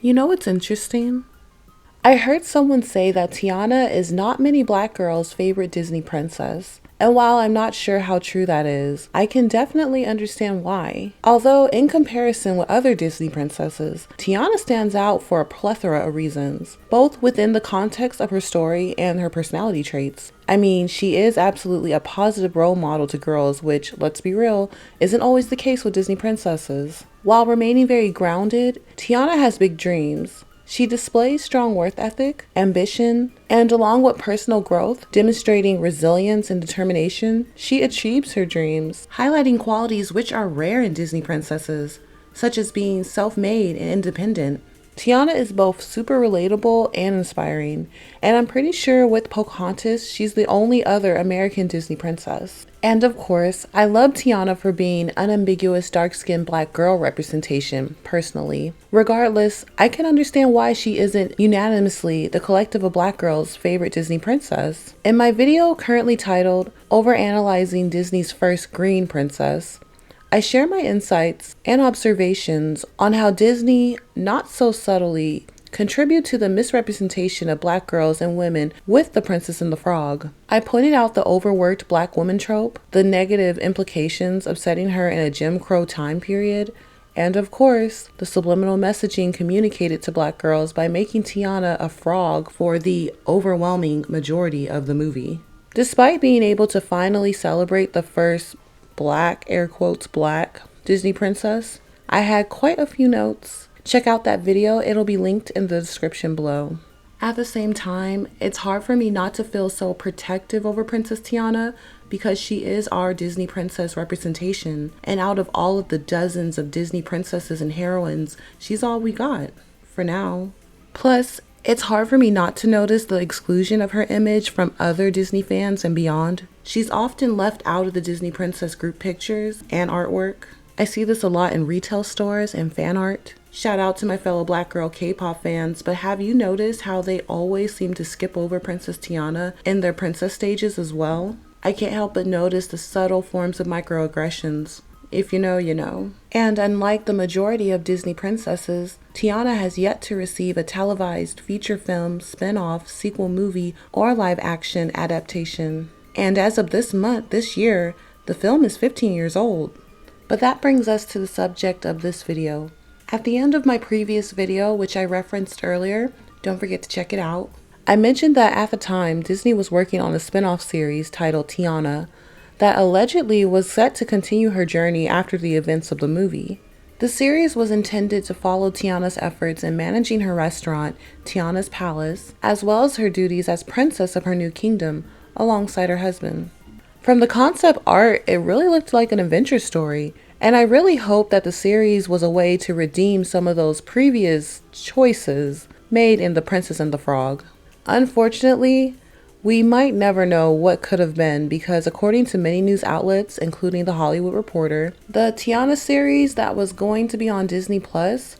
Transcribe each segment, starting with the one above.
You know what's interesting? I heard someone say that Tiana is not many black girls' favorite Disney princess. And while I'm not sure how true that is, I can definitely understand why. Although, in comparison with other Disney princesses, Tiana stands out for a plethora of reasons, both within the context of her story and her personality traits. I mean, she is absolutely a positive role model to girls, which, let's be real, isn't always the case with Disney princesses. While remaining very grounded, Tiana has big dreams. She displays strong work ethic, ambition, and along with personal growth, demonstrating resilience and determination, she achieves her dreams, highlighting qualities which are rare in Disney princesses, such as being self-made and independent. Tiana is both super relatable and inspiring, and I'm pretty sure with Pocahontas, she's the only other American Disney princess. And of course, I love Tiana for being unambiguous dark-skinned black girl representation, personally. Regardless, I can understand why she isn't unanimously the collective of black girls' favorite Disney princess. In my video currently titled Overanalyzing Disney's First Green Princess, I share my insights and observations on how Disney, not so subtly, contribute to the misrepresentation of black girls and women with The Princess and the Frog. I pointed out the overworked black woman trope, the negative implications of setting her in a Jim Crow time period, and of course, the subliminal messaging communicated to black girls by making Tiana a frog for the overwhelming majority of the movie. Despite being able to finally celebrate the first black, air quotes, black Disney princess, I had quite a few notes. Check out that video, it'll be linked in the description below. At the same time, it's hard for me not to feel so protective over Princess Tiana because she is our Disney princess representation, and out of all of the dozens of Disney princesses and heroines, she's all we got, for now. Plus, it's hard for me not to notice the exclusion of her image from other Disney fans and beyond. She's often left out of the Disney princess group pictures and artwork. I see this a lot in retail stores and fan art. Shout out to my fellow black girl K-pop fans, but have you noticed how they always seem to skip over Princess Tiana in their princess stages as well? I can't help but notice the subtle forms of microaggressions. If you know, you know. And unlike the majority of Disney princesses, Tiana has yet to receive a televised feature film, spin-off, sequel movie, or live-action adaptation. And as of this year, the film is 15 years old. But that brings us to the subject of this video. At the end of my previous video, which I referenced earlier, don't forget to check it out, I mentioned that at the time, Disney was working on a spin-off series titled Tiana that allegedly was set to continue her journey after the events of the movie. The series was intended to follow Tiana's efforts in managing her restaurant, Tiana's Palace, as well as her duties as princess of her new kingdom, alongside her husband. From the concept art, it really looked like an adventure story, and I really hope that the series was a way to redeem some of those previous choices made in The Princess and the Frog. Unfortunately, we might never know what could have been because according to many news outlets, including The Hollywood Reporter, the Tiana series that was going to be on Disney Plus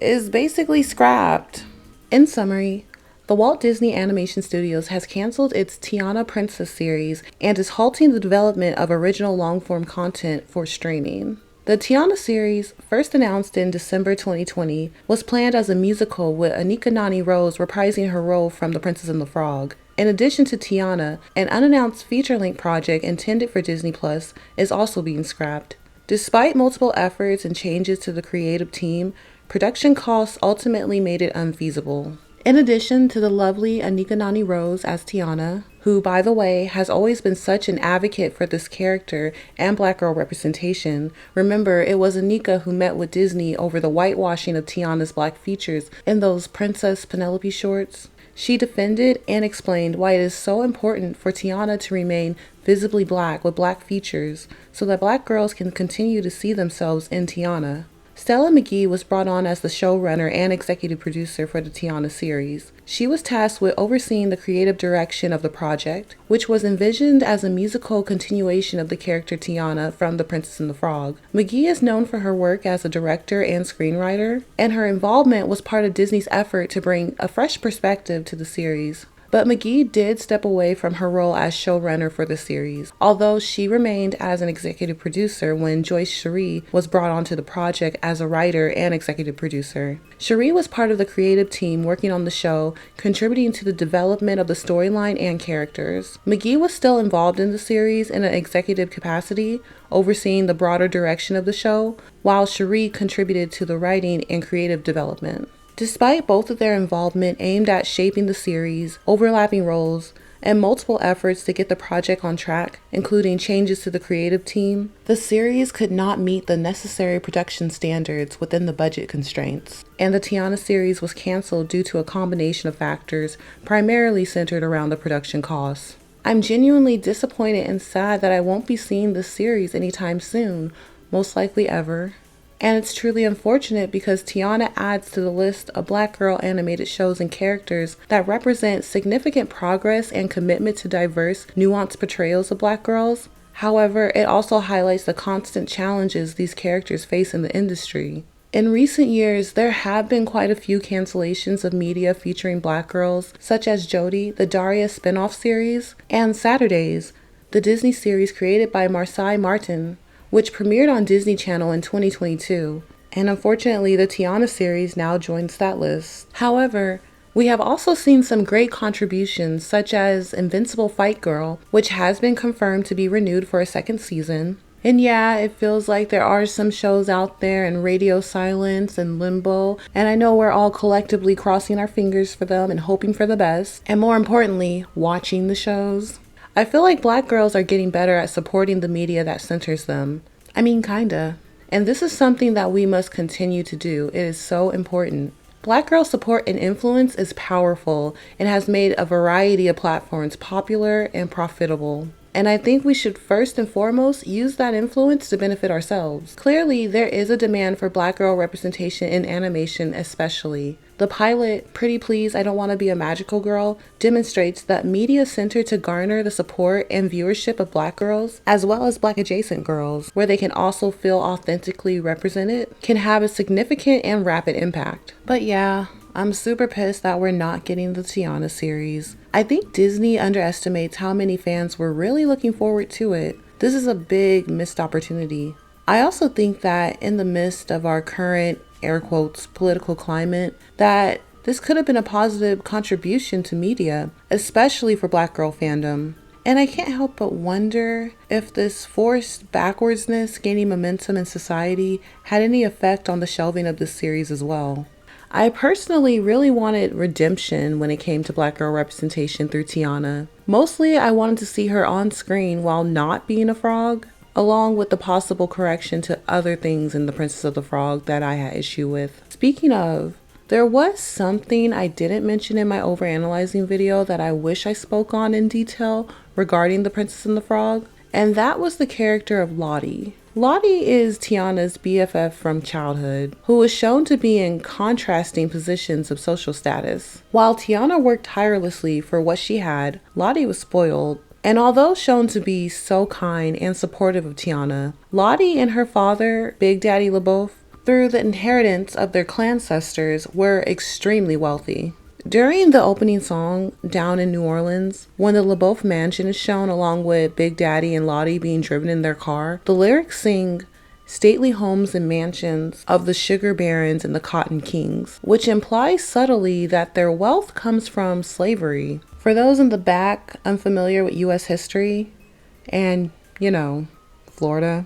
is basically scrapped. In summary, the Walt Disney Animation Studios has canceled its Tiana Princess series and is halting the development of original long-form content for streaming. The Tiana series, first announced in December 2020, was planned as a musical with Anika Noni Rose reprising her role from The Princess and the Frog. In addition to Tiana, an unannounced feature-length project intended for Disney Plus is also being scrapped. Despite multiple efforts and changes to the creative team, production costs ultimately made it unfeasible. In addition to the lovely Anika Noni Rose as Tiana, who, by the way, has always been such an advocate for this character and black girl representation. Remember, it was Anika who met with Disney over the whitewashing of Tiana's black features in those Princess Penelope shorts. She defended and explained why it is so important for Tiana to remain visibly black with black features so that black girls can continue to see themselves in Tiana. Stella McGee was brought on as the showrunner and executive producer for the Tiana series. She was tasked with overseeing the creative direction of the project, which was envisioned as a musical continuation of the character Tiana from The Princess and the Frog. McGee is known for her work as a director and screenwriter, and her involvement was part of Disney's effort to bring a fresh perspective to the series. But McGee did step away from her role as showrunner for the series, although she remained as an executive producer when Joyce Cherie was brought onto the project as a writer and executive producer. Cherie was part of the creative team working on the show, contributing to the development of the storyline and characters. McGee was still involved in the series in an executive capacity, overseeing the broader direction of the show, while Cherie contributed to the writing and creative development. Despite both of their involvement aimed at shaping the series, overlapping roles, and multiple efforts to get the project on track, including changes to the creative team, the series could not meet the necessary production standards within the budget constraints, and the Tiana series was canceled due to a combination of factors primarily centered around the production costs. I'm genuinely disappointed and sad that I won't be seeing this series anytime soon, most likely ever. And it's truly unfortunate because Tiana adds to the list of Black girl animated shows and characters that represent significant progress and commitment to diverse, nuanced portrayals of Black girls. However, it also highlights the constant challenges these characters face in the industry. In recent years, there have been quite a few cancellations of media featuring Black girls, such as Jodie, the Daria spin-off series, and Saturdays, the Disney series created by Marseille Martin, which premiered on Disney Channel in 2022, and unfortunately the Tiana series now joins that list. However, we have also seen some great contributions such as Invincible Fight Girl, which has been confirmed to be renewed for a second season. And yeah, it feels like there are some shows out there in radio silence and limbo, and I know we're all collectively crossing our fingers for them and hoping for the best, and more importantly, watching the shows. I feel like Black girls are getting better at supporting the media that centers them. I mean, kinda. And this is something that we must continue to do. It is so important. Black girl support and influence is powerful and has made a variety of platforms popular and profitable. And I think we should first and foremost use that influence to benefit ourselves. Clearly, there is a demand for Black girl representation in animation especially. The pilot, Pretty Please, I Don't Want to Be a Magical Girl, demonstrates that media centered to garner the support and viewership of Black girls, as well as Black adjacent girls, where they can also feel authentically represented, can have a significant and rapid impact. But yeah, I'm super pissed that we're not getting the Tiana series. I think Disney underestimates how many fans were really looking forward to it. This is a big missed opportunity. I also think that in the midst of our current, air quotes, political climate, that this could have been a positive contribution to media, especially for Black girl fandom. And I can't help but wonder if this forced backwardsness gaining momentum in society had any effect on the shelving of this series as well. I personally really wanted redemption when it came to Black girl representation through Tiana. Mostly, I wanted to see her on screen while not being a frog, along with the possible correction to other things in The Princess of the Frog that I had issue with. Speaking of, there was something I didn't mention in my overanalyzing video that I wish I spoke on in detail regarding The Princess and the Frog, and that was the character of Lottie. Lottie is Tiana's BFF from childhood, who was shown to be in contrasting positions of social status. While Tiana worked tirelessly for what she had, Lottie was spoiled. And although shown to be so kind and supportive of Tiana, Lottie and her father, Big Daddy Bouff, through the inheritance of their clancestors, were extremely wealthy. During the opening song, Down in New Orleans, when the Bouff mansion is shown along with Big Daddy and Lottie being driven in their car, the lyrics sing stately homes and mansions of the sugar barons and the cotton kings, which implies subtly that their wealth comes from slavery. For those in the back unfamiliar with U.S. history and, Florida,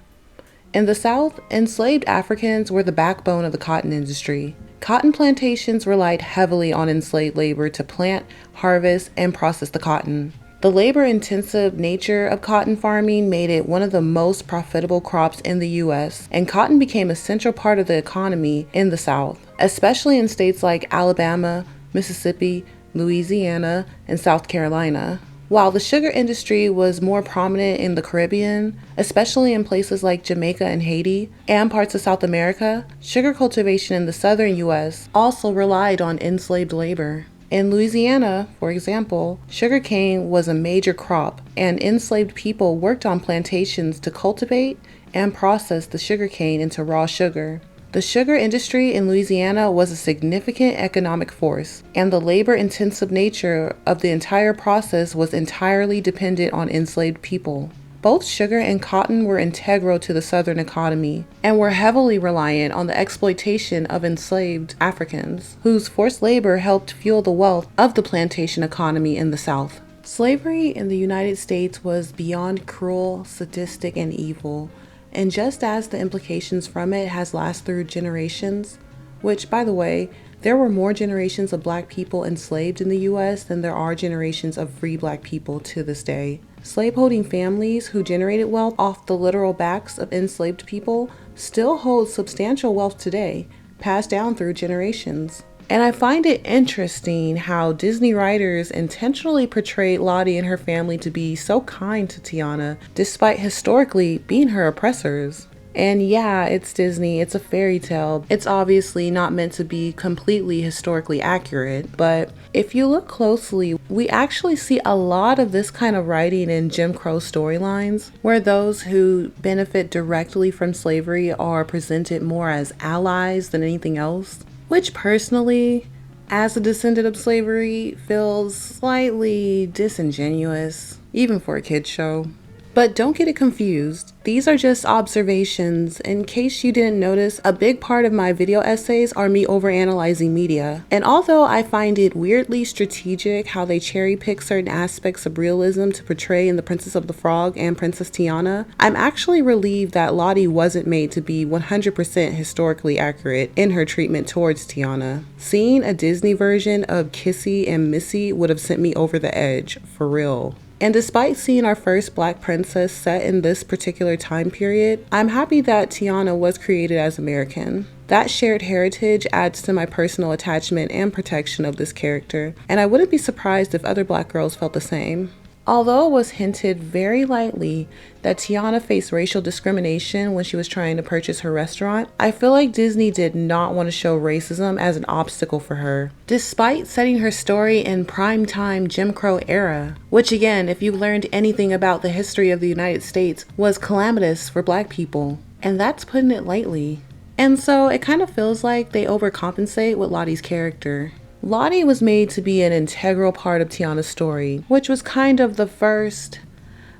in the South, enslaved Africans were the backbone of the cotton industry. Cotton plantations relied heavily on enslaved labor to plant, harvest, and process the cotton. The labor-intensive nature of cotton farming made it one of the most profitable crops in the U.S., and cotton became a central part of the economy in the South, especially in states like Alabama, Mississippi, Louisiana, and South Carolina. While the sugar industry was more prominent in the Caribbean, especially in places like Jamaica and Haiti, and parts of South America, sugar cultivation in the southern U.S. also relied on enslaved labor. In Louisiana, for example, sugarcane was a major crop, and enslaved people worked on plantations to cultivate and process the sugarcane into raw sugar. The sugar industry in Louisiana was a significant economic force, and the labor-intensive nature of the entire process was entirely dependent on enslaved people. Both sugar and cotton were integral to the Southern economy and were heavily reliant on the exploitation of enslaved Africans, whose forced labor helped fuel the wealth of the plantation economy in the South. Slavery in the United States was beyond cruel, sadistic, and evil, and just as the implications from it has lasted through generations, which, by the way, there were more generations of black people enslaved in the U.S. than there are generations of free black people to this day. Slaveholding families who generated wealth off the literal backs of enslaved people still hold substantial wealth today, passed down through generations. And I find it interesting how Disney writers intentionally portrayed Lottie and her family to be so kind to Tiana, despite historically being her oppressors. And yeah, it's Disney, it's a fairy tale. It's obviously not meant to be completely historically accurate, but if you look closely, we actually see a lot of this kind of writing in Jim Crow storylines, where those who benefit directly from slavery are presented more as allies than anything else, which personally, as a descendant of slavery, feels slightly disingenuous, even for a kid's show. But don't get it confused. These are just observations. In case you didn't notice, a big part of my video essays are me overanalyzing media. And although I find it weirdly strategic how they cherry pick certain aspects of realism to portray in The Princess of the Frog and Princess Tiana, I'm actually relieved that Lottie wasn't made to be 100% historically accurate in her treatment towards Tiana. Seeing a Disney version of Kissy and Missy would have sent me over the edge, for real. And despite seeing our first black princess set in this particular time period, I'm happy that Tiana was created as American. That shared heritage adds to my personal attachment and protection of this character, and I wouldn't be surprised if other black girls felt the same. Although it was hinted very lightly that Tiana faced racial discrimination when she was trying to purchase her restaurant, I feel like Disney did not want to show racism as an obstacle for her, despite setting her story in primetime Jim Crow era, which again, if you learned anything about the history of the United States, was calamitous for black people, and that's putting it lightly. And so it kind of feels like they overcompensate with Lottie's character. Lottie was made to be an integral part of Tiana's story, which was kind of the first,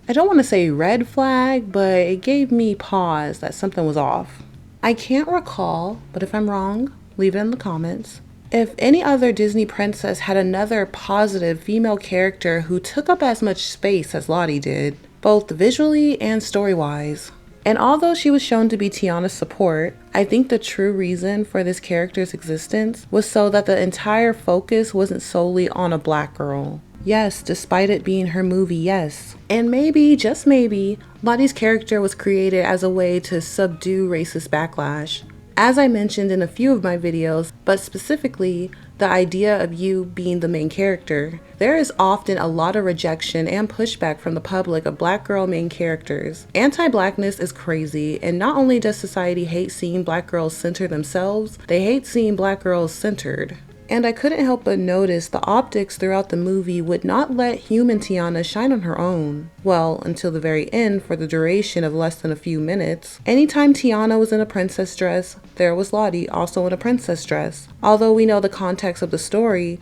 I don't want to say red flag, but it gave me pause that something was off. I can't recall, but if I'm wrong, leave it in the comments, if any other Disney princess had another positive female character who took up as much space as Lottie did, both visually and story-wise. And although she was shown to be Tiana's support, I think the true reason for this character's existence was so that the entire focus wasn't solely on a black girl. Yes, despite it being her movie, yes. And maybe, just maybe, Lottie's character was created as a way to subdue racist backlash. As I mentioned in a few of my videos, but specifically, the idea of you being the main character, there is often a lot of rejection and pushback from the public of black girl main characters. Anti-blackness is crazy, and not only does society hate seeing black girls center themselves, they hate seeing black girls centered. And I couldn't help but notice the optics throughout the movie would not let human Tiana shine on her own. Well, until the very end for the duration of less than a few minutes. Anytime Tiana was in a princess dress, there was Lottie also in a princess dress. Although we know the context of the story,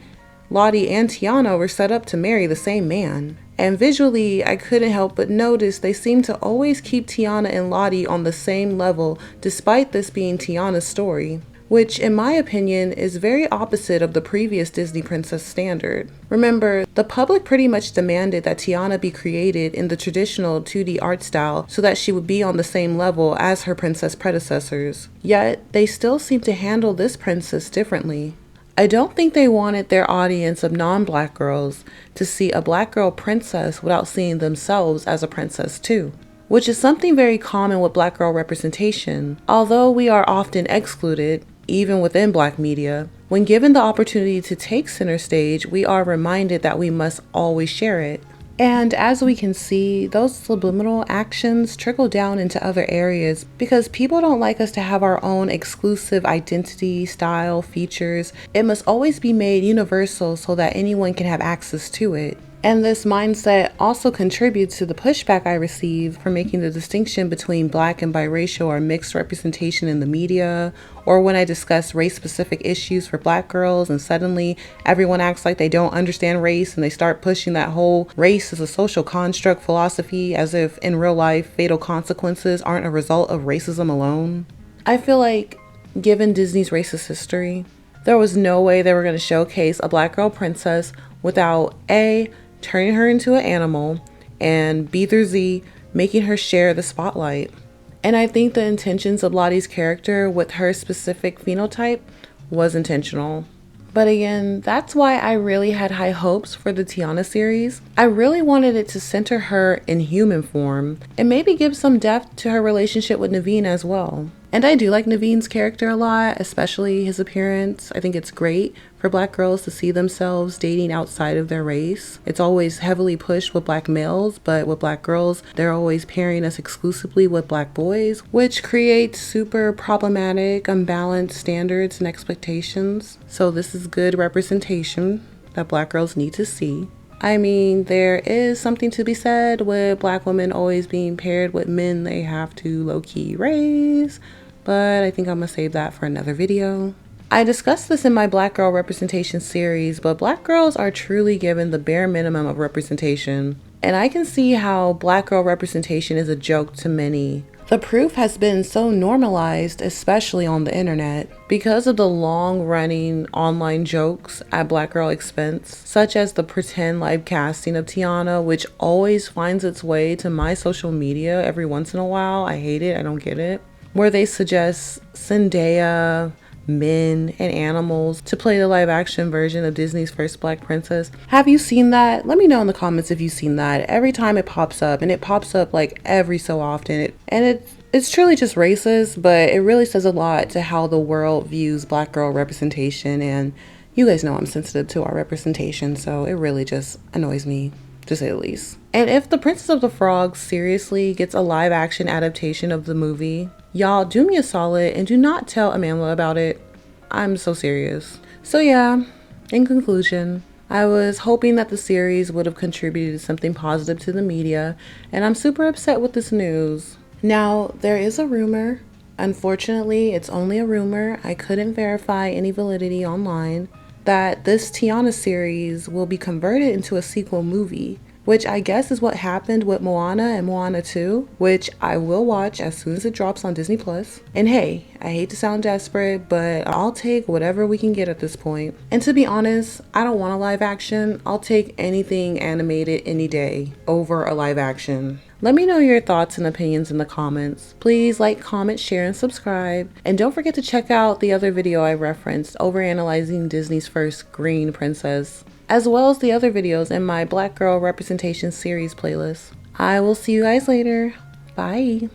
Lottie and Tiana were set up to marry the same man. And visually, I couldn't help but notice they seemed to always keep Tiana and Lottie on the same level despite this being Tiana's story, which in my opinion is very opposite of the previous Disney princess standard. Remember, the public pretty much demanded that Tiana be created in the traditional 2D art style so that she would be on the same level as her princess predecessors. Yet, they still seem to handle this princess differently. I don't think they wanted their audience of non-black girls to see a black girl princess without seeing themselves as a princess too, which is something very common with black girl representation. Although we are often excluded, even within black media, when given the opportunity to take center stage, we are reminded that we must always share it. And as we can see, those subliminal actions trickle down into other areas because people don't like us to have our own exclusive identity, style, features. It must always be made universal so that anyone can have access to it. And this mindset also contributes to the pushback I receive for making the distinction between black and biracial or mixed representation in the media, or when I discuss race-specific issues for black girls and suddenly everyone acts like they don't understand race and they start pushing that whole race as a social construct philosophy as if in real life fatal consequences aren't a result of racism alone. I feel like, given Disney's racist history, there was no way they were going to showcase a black girl princess without A, turning her into an animal, and B through Z, making her share the spotlight. And I think the intentions of Lottie's character with her specific phenotype was intentional. But again, that's why I really had high hopes for the Tiana series. I really wanted it to center her in human form and maybe give some depth to her relationship with Naveen as well. And I do like Naveen's character a lot, especially his appearance. I think it's great for black girls to see themselves dating outside of their race. It's always heavily pushed with black males, but with black girls, they're always pairing us exclusively with black boys, which creates super problematic, unbalanced standards and expectations. So this is good representation that black girls need to see. I mean, there is something to be said with black women always being paired with men they have to low-key raise, but I think I'm gonna save that for another video. I discussed this in my Black Girl Representation series, but black girls are truly given the bare minimum of representation. And I can see how black girl representation is a joke to many. The proof has been so normalized, especially on the internet, because of the long-running online jokes at black girl expense, such as the pretend live casting of Tiana, which always finds its way to my social media every once in a while. I hate it, I don't get it. Where they suggest Zendaya, men, and animals to play the live action version of Disney's first black princess. Have you seen that? Let me know in the comments if you've seen that. Every time it pops up, and it pops up like every so often, it's truly just racist, but it really says a lot to how the world views black girl representation. And you guys know I'm sensitive to our representation, so it really just annoys me, to say the least. And if The Princess of the Frog seriously gets a live action adaptation of the movie, y'all do me a solid and do not tell Amanda about it. I'm so serious. So yeah, in conclusion, I was hoping that the series would have contributed something positive to the media, and I'm super upset with this news. Now, there is a rumor. Unfortunately, it's only a rumor. I couldn't verify any validity online that this Tiana series will be converted into a sequel movie, which I guess is what happened with Moana and Moana 2, which I will watch as soon as it drops on Disney+. And hey, I hate to sound desperate, but I'll take whatever we can get at this point. And to be honest, I don't want a live action. I'll take anything animated any day over a live action. Let me know your thoughts and opinions in the comments. Please like, comment, share, and subscribe. And don't forget to check out the other video I referenced, overanalyzing Disney's first green princess, as well as the other videos in my Black Girl Representation series playlist. I will see you guys later. Bye.